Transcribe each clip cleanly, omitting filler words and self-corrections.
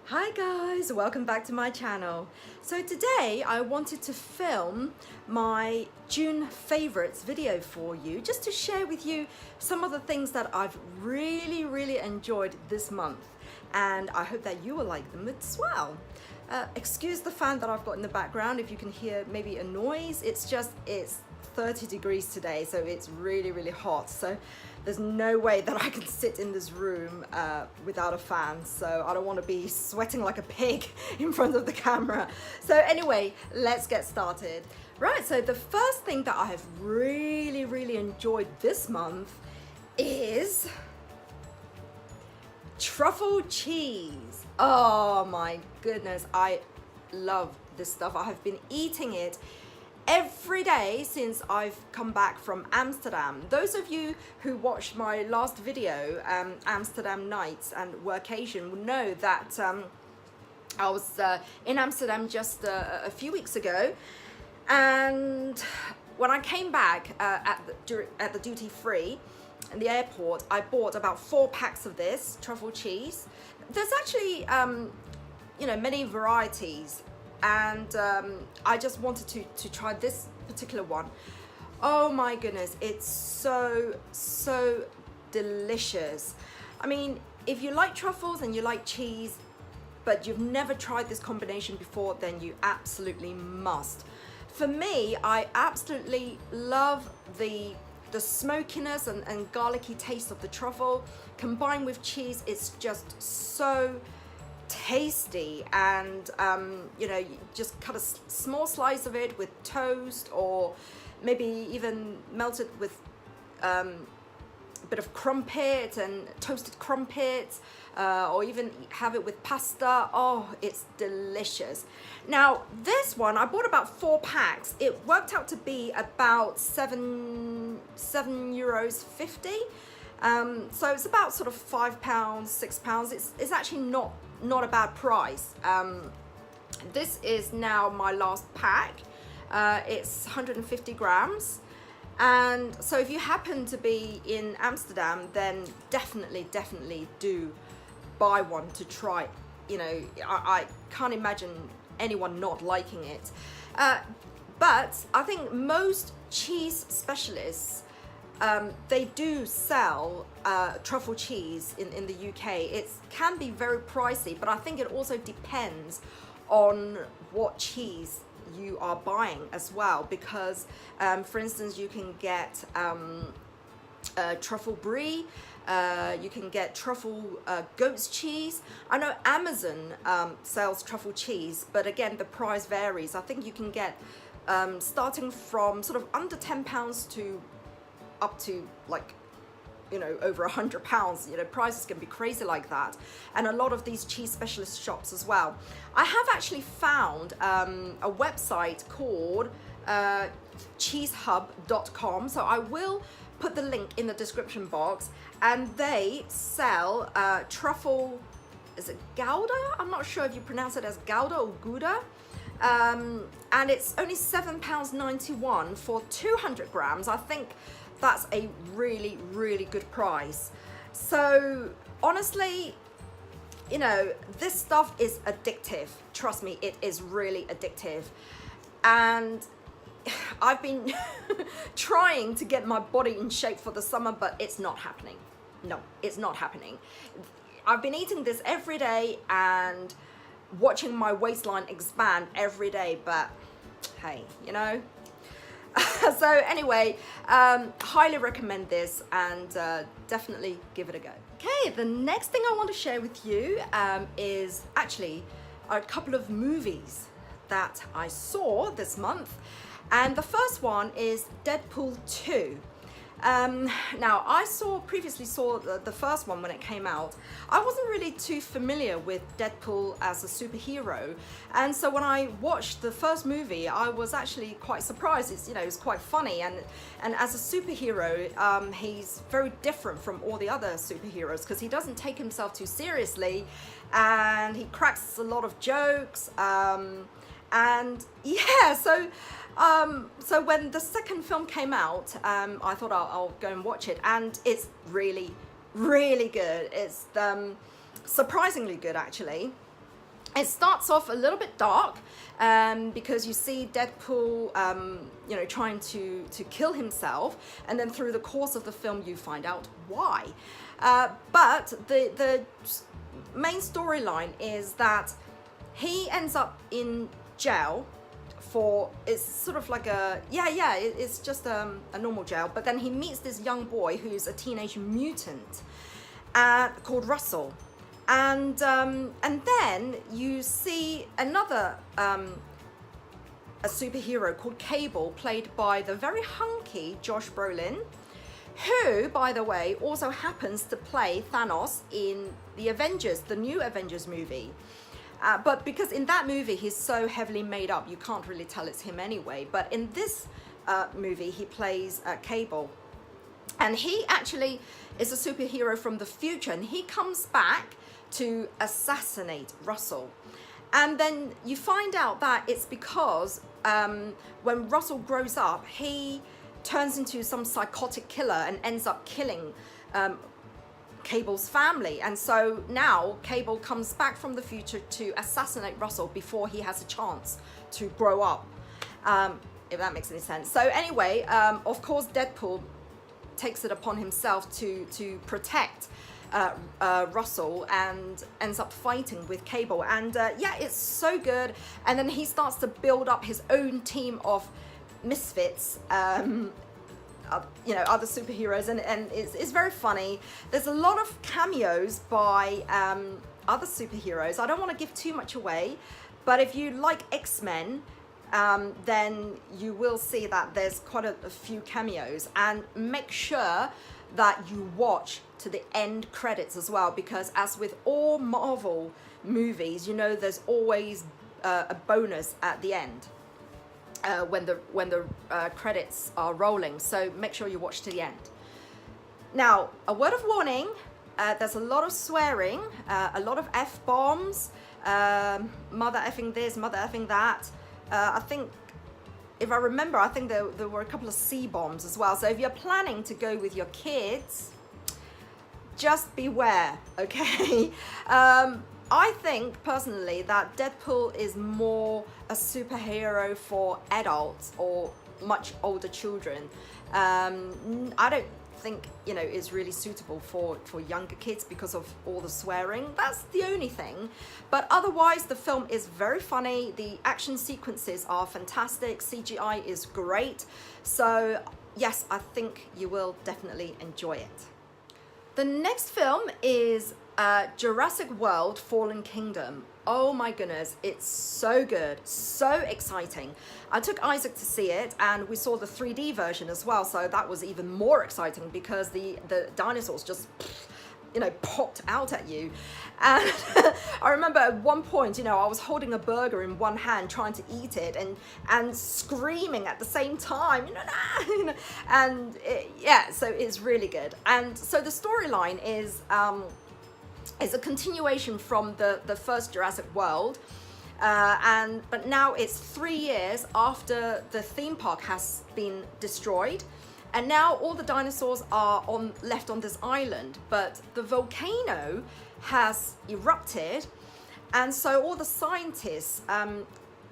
Hi guys, welcome back to my channel. So today I wanted to film my June favorites video for you, just to share with you some of the things that I've really enjoyed this month, and I hope that you will like them as well. Excuse the fan that I've got in the background if you can hear maybe a noise. It's 30 degrees today, so it's really hot, so there's no way that I can sit in this room without a fan, so I don't want to be sweating like a pig in front of the camera. So anyway, let's get started. Right, so the first thing that I have really enjoyed this month is truffle cheese. Oh my goodness, I love this stuff. I have been eating it every day since I've come back from Amsterdam. Those of you who watched my last video, Amsterdam Nights and Workation, will know that I was in Amsterdam just a few weeks ago, and when I came back at the duty free in the airport, I bought about 4 packs of this truffle cheese. There's actually many varieties, and I just wanted to try this particular one. Oh my goodness, it's so delicious. I mean, if you like truffles and you like cheese, but you've never tried this combination before, then you absolutely must. For me, I absolutely love the smokiness and garlicky taste of the truffle combined with cheese. It's just so tasty, and you just cut a small slice of it with toast, or maybe even melt it with a bit of crumpet and toasted crumpets, or even have it with pasta. Oh, it's delicious. Now this one, I bought about 4 packs. It worked out to be about €7.50. So it's about sort of £5, £6. It's actually not a bad price. This is now my last pack. It's 150 grams. And so if you happen to be in Amsterdam, then definitely do buy one to try. You know, I can't imagine anyone not liking it. But I think most cheese specialists, they do sell truffle cheese in the UK. It can be very pricey, but I think it also depends on what cheese you are buying as well, because for instance, you can get truffle brie, you can get truffle goat's cheese. I know Amazon sells truffle cheese, but again, the price varies. I think you can get starting from sort of under £10 to up to, like, over £100. Prices can be crazy like that, and a lot of these cheese specialist shops as well. I have actually found a website called cheesehub.com, so I will put the link in the description box, and they sell truffle, is it Gouda? I'm not sure if you pronounce it as Gouda or Gouda. And it's only £7.91 for 200 grams. I think that's a really good price. So honestly, this stuff is addictive. Trust me, it is really addictive. And I've been trying to get my body in shape for the summer, but it's not happening. No, it's not happening. I've been eating this every day and watching my waistline expand every day, but hey, so anyway, highly recommend this, and definitely give it a go. Okay, the next thing I want to share with you is actually a couple of movies that I saw this month, and the first one is Deadpool 2. Now, I previously saw the first one when it came out. I wasn't really too familiar with Deadpool as a superhero, and so when I watched the first movie, I was actually quite surprised. It's quite funny, and as a superhero, he's very different from all the other superheroes, because he doesn't take himself too seriously, and he cracks a lot of jokes, and yeah, so when the second film came out, I thought I'll go and watch it, and it's really good. It's surprisingly good, actually. It starts off a little bit dark because you see Deadpool, you know, trying to kill himself, and then through the course of the film you find out why. But the main storyline is that he ends up in jail for, it's sort of like a, it's just a normal jail, but then he meets this young boy who's a teenage mutant called Russell. And then you see another a superhero called Cable, played by the very hunky Josh Brolin, who, by the way, also happens to play Thanos in the Avengers, the new Avengers movie. But because in that movie he's so heavily made up, you can't really tell it's him anyway. But in this movie he plays Cable. And he actually is a superhero from the future, and he comes back to assassinate Russell. And then you find out that it's because when Russell grows up, he turns into some psychotic killer and ends up killing Cable's family. And so now Cable comes back from the future to assassinate Russell before he has a chance to grow up, if that makes any sense. So anyway, of course Deadpool takes it upon himself to protect Russell, and ends up fighting with Cable. And yeah, it's so good. And then he starts to build up his own team of misfits, you know, other superheroes, and it's very funny. There's a lot of cameos by other superheroes. I don't want to give too much away, but if you like X-Men, then you will see that there's quite a few cameos. And make sure that you watch to the end credits as well, because as with all Marvel movies, you know, there's always a bonus at the end when the credits are rolling. So make sure you watch to the end. Now, a word of warning, there's a lot of swearing, a lot of F-bombs, mother effing this, mother effing that. I think, if I remember, I think there were a couple of C-bombs as well. So if you're planning to go with your kids, just beware, okay? I think personally that Deadpool is more a superhero for adults or much older children. I don't think, you know, is really suitable for younger kids because of all the swearing. That's the only thing. But otherwise, the film is very funny. The action sequences are fantastic. CGI is great. So yes, I think you will definitely enjoy it. The next film is Jurassic World Fallen Kingdom. Oh my goodness, it's so good, so exciting. I took Isaac to see it, and we saw the 3D version as well, so that was even more exciting because the dinosaurs just, you know, popped out at you. And I remember at one point, you know, I was holding a burger in one hand trying to eat it and screaming at the same time, you know, and yeah, so it's really good. And so the storyline is a continuation from the first Jurassic World, but now it's 3 years after the theme park has been destroyed, and now all the dinosaurs are left on this island, but the volcano has erupted, and so all the scientists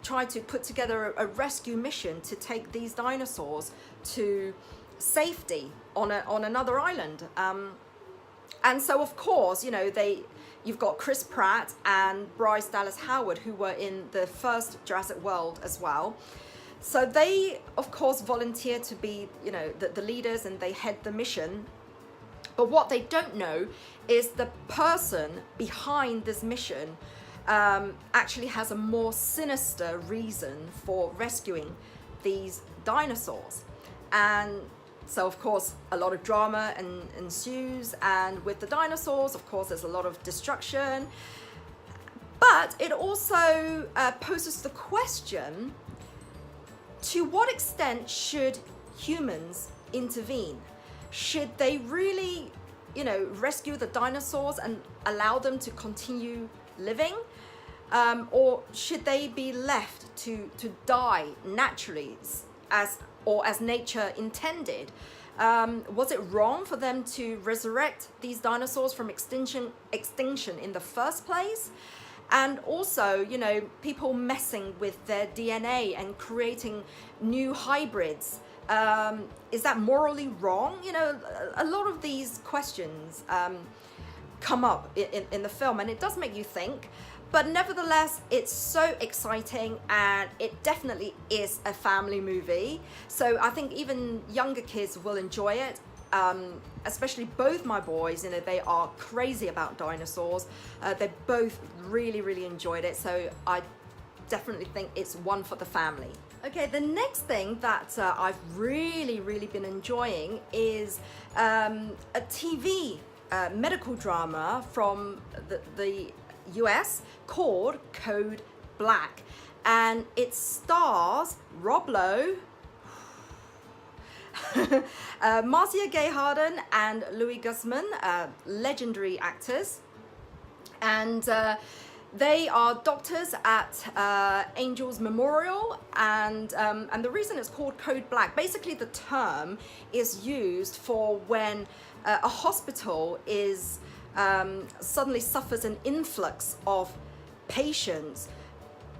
try to put together a rescue mission to take these dinosaurs to safety on another island. And so, of course, you know, you've got Chris Pratt and Bryce Dallas Howard, who were in the first Jurassic World as well. So they, of course, volunteer to be, you know, the leaders, and they head the mission. But what they don't know is the person behind this mission actually has a more sinister reason for rescuing these dinosaurs. And so, of course, a lot of drama ensues, and with the dinosaurs, of course, there's a lot of destruction. But it also poses the question, to what extent should humans intervene? Should they really, you know, rescue the dinosaurs and allow them to continue living? Or should they be left to die naturally as nature intended? Was it wrong for them to resurrect these dinosaurs from extinction in the first place? And also, you know, people messing with their DNA and creating new hybrids. Is that morally wrong? You know, a lot of these questions come up in the film, and it does make you think. But nevertheless, it's so exciting, and it definitely is a family movie. So I think even younger kids will enjoy it. Especially both my boys, you know, they are crazy about dinosaurs. They both really enjoyed it. So I definitely think it's one for the family. Okay, the next thing that I've really been enjoying is a TV medical drama from the US called Code Black, and it stars Rob Lowe, Marcia Gay Harden, and Louis Guzman, legendary actors, and they are doctors at Angels Memorial, and the reason it's called Code Black, basically the term is used for when a hospital is suddenly suffers an influx of patients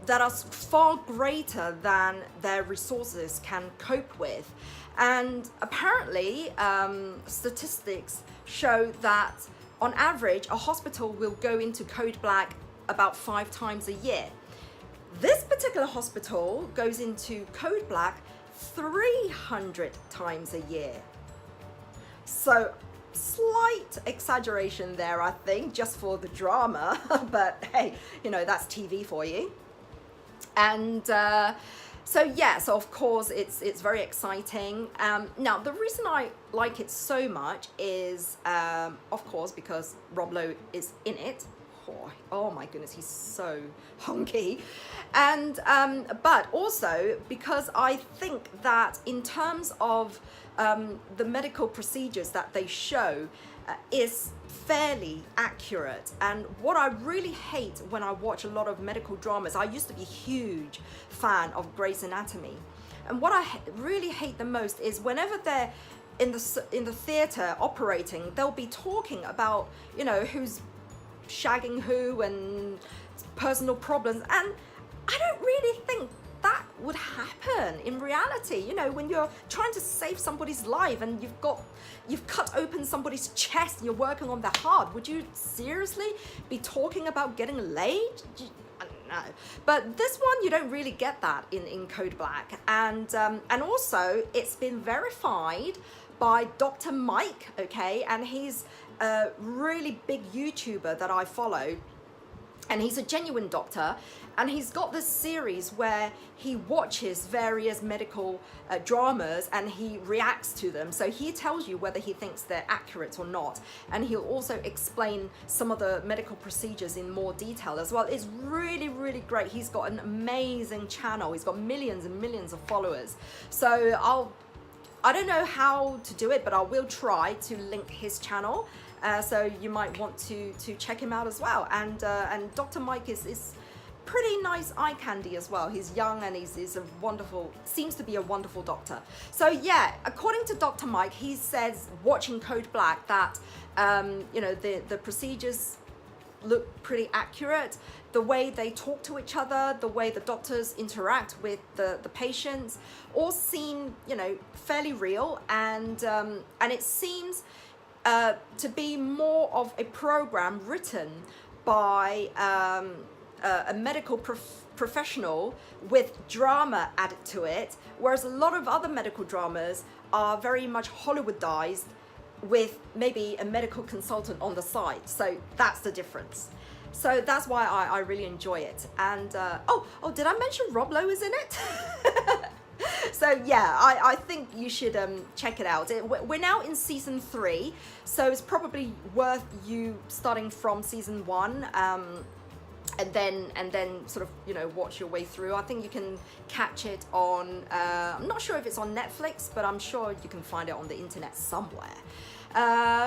that are far greater than their resources can cope with. And apparently statistics show that on average a hospital will go into Code Black about 5 times a year. This particular hospital goes into Code Black 300 times a year. So slight exaggeration there, I think, just for the drama, but hey, you know, that's TV for you. And so yeah, so of course it's very exciting. Now the reason I like it so much is of course because Rob Lowe is in it. Oh my goodness, he's so hunky. And but also because I think that in terms of the medical procedures that they show is fairly accurate. And what I really hate when I watch a lot of medical dramas, I used to be a huge fan of Grey's Anatomy, and what I really hate the most is whenever they're in the theater operating, they'll be talking about, you know, who's shagging who and personal problems, and I don't really think that would happen in reality. You know, when you're trying to save somebody's life and you've cut open somebody's chest and you're working on their heart, would you seriously be talking about getting laid? I don't know. But this one, you don't really get that in Code Black, and also it's been verified by Dr. Mike, okay, and he's a really big YouTuber that I follow, and he's a genuine doctor, and he's got this series where he watches various medical dramas and he reacts to them. So he tells you whether he thinks they're accurate or not, and he'll also explain some of the medical procedures in more detail as well. It's really great. He's got an amazing channel. He's got millions and millions of followers. So I don't know how to do it, but I will try to link his channel. So you might want to check him out as well. And Dr. Mike is pretty nice eye candy as well. He's young and he's a wonderful, seems to be a wonderful doctor. So yeah, according to Dr. Mike, he says watching Code Black that you know, the procedures look pretty accurate. The way they talk to each other, the way the doctors interact with the patients, all seem, you know, fairly real, and it seems to be more of a program written by a medical professional with drama added to it, whereas a lot of other medical dramas are very much Hollywoodized with maybe a medical consultant on the side. So that's the difference. So that's why I really enjoy it. And oh, did I mention Rob Lowe is in it? So yeah, I think you should check it out. We're now in season 3, so it's probably worth you starting from season 1 and then sort of, you know, watch your way through. I think you can catch it on I'm not sure if it's on Netflix, but I'm sure you can find it on the internet somewhere.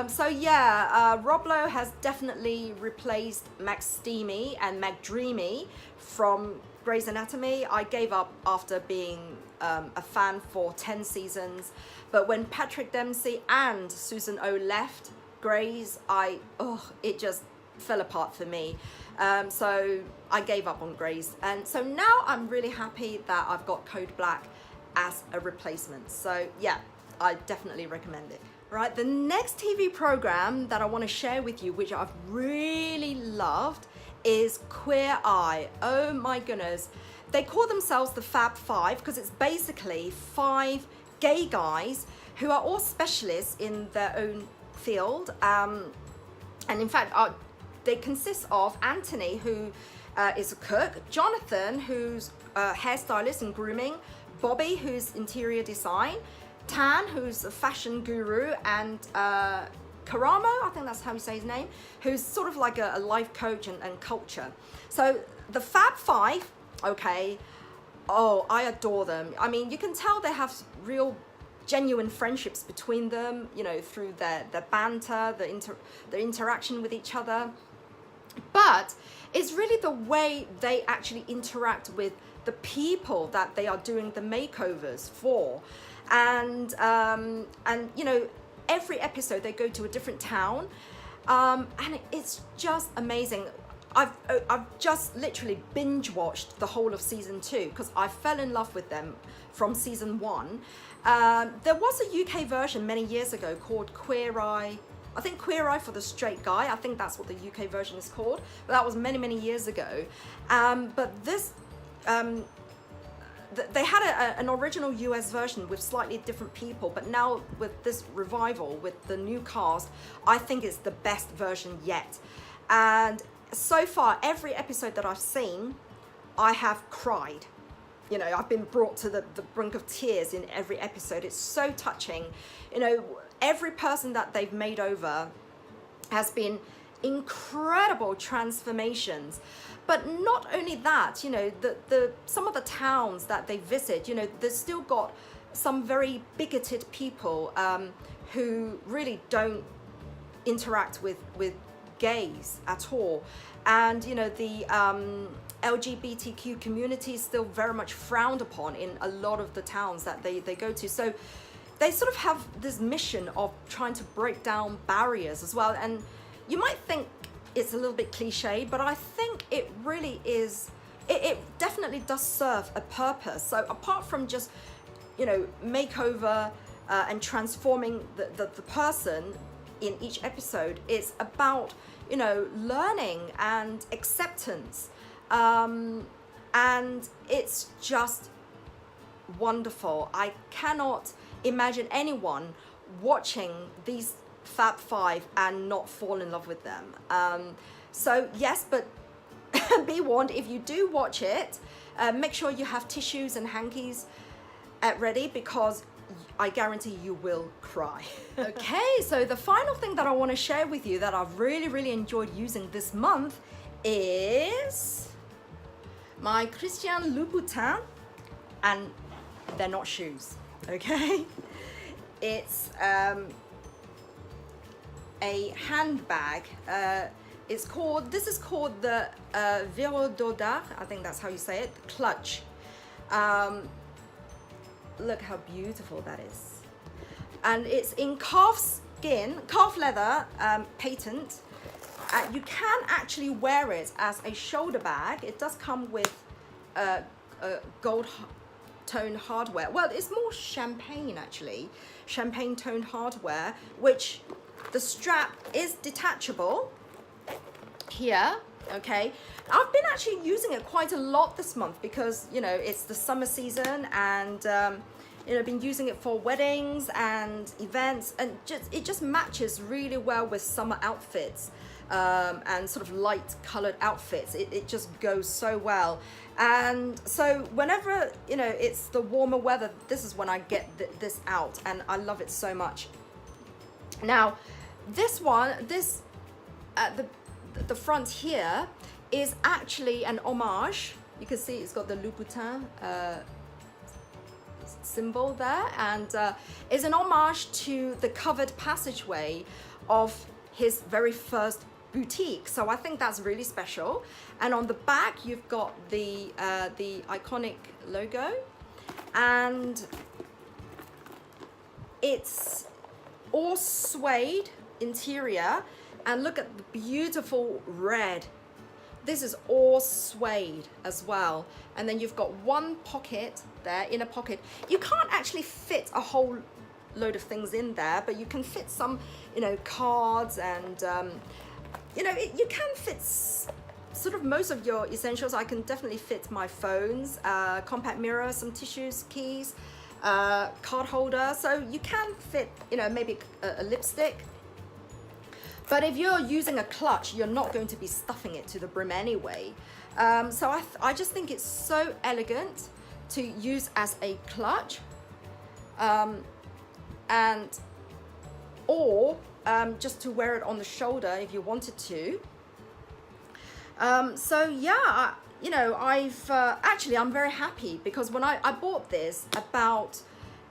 So yeah, Rob Lowe has definitely replaced Max Steamy and McDreamy from Grey's Anatomy. I gave up after being a fan for 10 seasons, but when Patrick Dempsey and Susan O left Grey's, it just fell apart for me. So I gave up on Grays. And so now I'm really happy that I've got Code Black as a replacement. So yeah, I definitely recommend it. Right, the next TV program that I want to share with you, which I've really loved, is Queer Eye. Oh my goodness. They call themselves the Fab Five because it's basically 5 gay guys who are all specialists in their own field. And in fact, they consist of Anthony, who is a cook, Jonathan, who's a hairstylist and grooming, Bobby, who's interior design, Tan, who's a fashion guru, and Karamo, I think that's how you say his name, who's sort of like a life coach and culture. So the Fab Five, okay, oh, I adore them. I mean, you can tell they have real genuine friendships between them, you know, through their banter, their interaction with each other. But it's really the way they actually interact with the people that they are doing the makeovers for. And you know, every episode they go to a different town, and it's just amazing. I've just literally binge watched the whole of season 2 because I fell in love with them from season 1. There was a UK version many years ago called Queer Eye. I think Queer Eye for the Straight Guy. I think that's what the UK version is called. But that was many years ago. But this. They had an original US version with slightly different people, but now with this revival, with the new cast, I think it's the best version yet. And so far, every episode that I've seen, I have cried. You know, I've been brought to the brink of tears in every episode. It's so touching. You know, every person that they've made over has been incredible transformations. But not only that, you know, some of the towns that they visit, you know, they've still got some very bigoted people who really don't interact with gays at all. And, you know, the LGBTQ community is still very much frowned upon in a lot of the towns that they go to. So they sort of have this mission of trying to break down barriers as well. And you might think it's a little bit cliche, but I think it really is, it definitely does serve a purpose. So apart from just, you know, makeover and transforming the person in each episode, it's about, you know, learning and acceptance. And it's just wonderful. I cannot imagine anyone watching these Fab Five and not fall in love with them. So yes, but be warned, if you do watch it, make sure you have tissues and hankies ready, because I guarantee you will cry. Okay, so the final thing that I want to share with you that I've really enjoyed using this month is my Christian Louboutin, and they're not shoes, okay? It's a handbag. This is called the Vero Dodat, I think that's how you say it, clutch. Look how beautiful that is. And it's in calf leather, patent. You can actually wear it as a shoulder bag. It does come with gold tone hardware. Well, it's more champagne actually, champagne toned hardware, which the strap is detachable here. Okay, I've been actually using it quite a lot this month because, you know, it's the summer season, and you know, I've been using it for weddings and events, and it just matches really well with summer outfits and sort of light colored outfits. It just goes so well. And so whenever, you know, it's the warmer weather, this is when I get this out, and I love it so much. Now this one, the front here is actually an homage. You can see it's got the Louboutin symbol there, and is an homage to the covered passageway of his very first boutique. So I think that's really special. And on the back you've got the iconic logo, and it's all suede interior. And look at the beautiful red. This is all suede as well. And then you've got one pocket there, inner pocket. You can't actually fit a whole load of things in there, but you can fit some, you know, cards and, you know, you can fit sort of most of your essentials. I can definitely fit my phones, compact mirror, some tissues, keys, card holder. So you can fit, you know, maybe a lipstick. But if you're using a clutch, you're not going to be stuffing it to the brim anyway. So I just think it's so elegant to use as a clutch, or just to wear it on the shoulder if you wanted to. So yeah, you know, actually I'm very happy because when I bought this about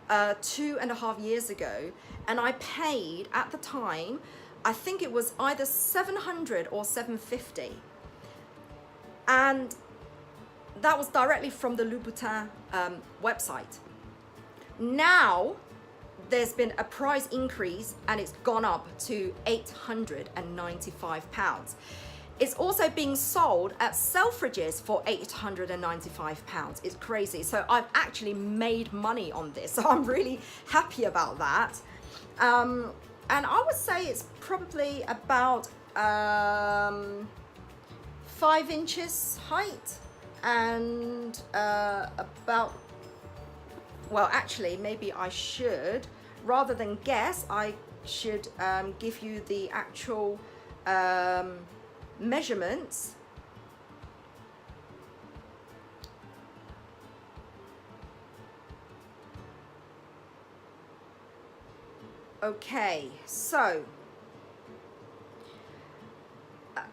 2.5 years ago, and I paid at the time, I think it was either 700 or 750, and that was directly from the Louboutin website. Now there's been a price increase and it's gone up to £895. It's also being sold at Selfridges for £895. It's crazy. So I've actually made money on this, so I'm really happy about that. And I would say it's probably about 5 inches height and about, well, actually, maybe I should, rather than guess, I should give you the actual measurements. Okay, so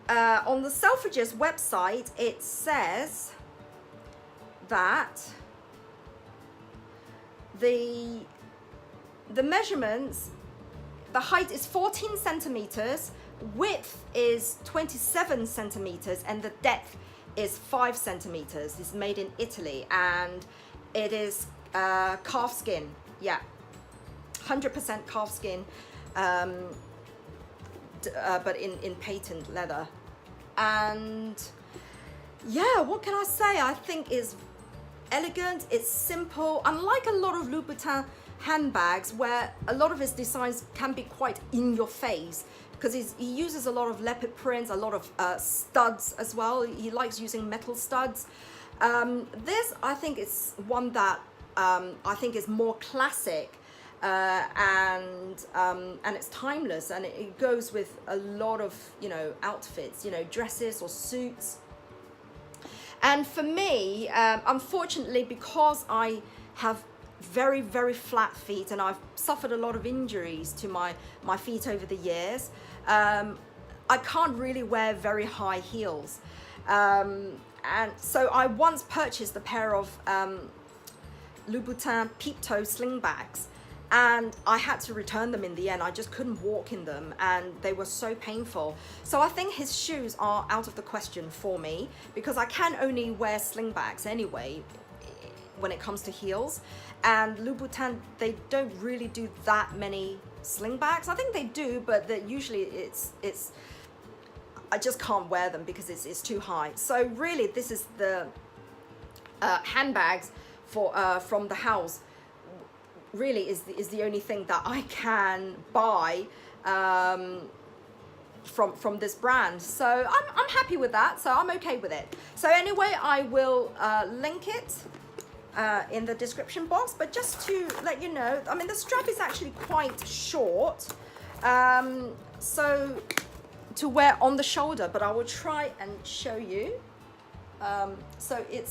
on the Selfridges website, it says that the measurements, the height is 14 centimeters, width is 27 centimeters, and the depth is 5 centimeters. It's made in Italy, and it is calf skin. Yeah, 100% calf skin, but in patent leather. And yeah, what can I say? I think it's elegant, it's simple. Unlike a lot of Louboutin handbags, where a lot of his designs can be quite in your face, because he uses a lot of leopard prints, a lot of studs as well. He likes using metal studs. This, I think, is one that I think is more classic, and it's timeless, and it goes with a lot of, you know, outfits, you know, dresses or suits. And for me, unfortunately, because I have very, very flat feet, and I've suffered a lot of injuries to my feet over the years, I can't really wear very high heels. And so I once purchased a pair of Louboutin peep toe sling bags, and I had to return them in the end. I just couldn't walk in them, and they were so painful. So I think his shoes are out of the question for me, because I can only wear sling bags anyway when it comes to heels. And Louboutin, they don't really do that many sling bags. I think they do, but usually it's I just can't wear them because it's too high. So really, this is the handbags for from the house. Really is the only thing that I can buy from this brand. So I'm happy with that. So I'm okay with it. So anyway, I will link it in the description box. But just to let you know, I mean, the strap is actually quite short, so to wear on the shoulder. But I will try and show you. So you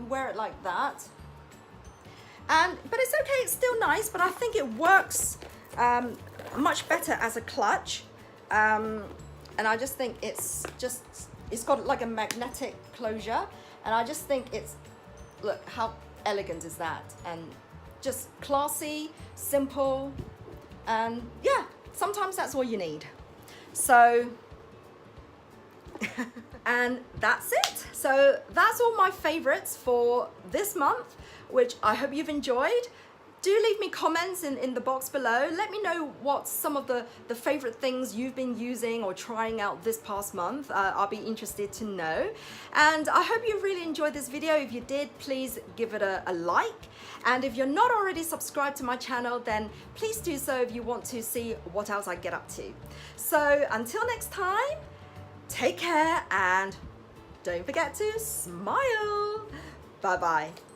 wear it like that. But it's okay, it's still nice, but I think it works much better as a clutch. And I just think it's got like a magnetic closure, and I just think look, how elegant is that? And just classy, simple, and yeah, sometimes that's all you need. So, and that's it. So that's all my favorites for this month, which I hope you've enjoyed. do leave me comments in the box below. Let me know what some of the favorite things you've been using or trying out this past month. I'll be interested to know. And I hope you really enjoyed this video. If you did, please give it a like. And if you're not already subscribed to my channel, then please do so if you want to see what else I get up to. So until next time, take care and don't forget to smile. Bye bye.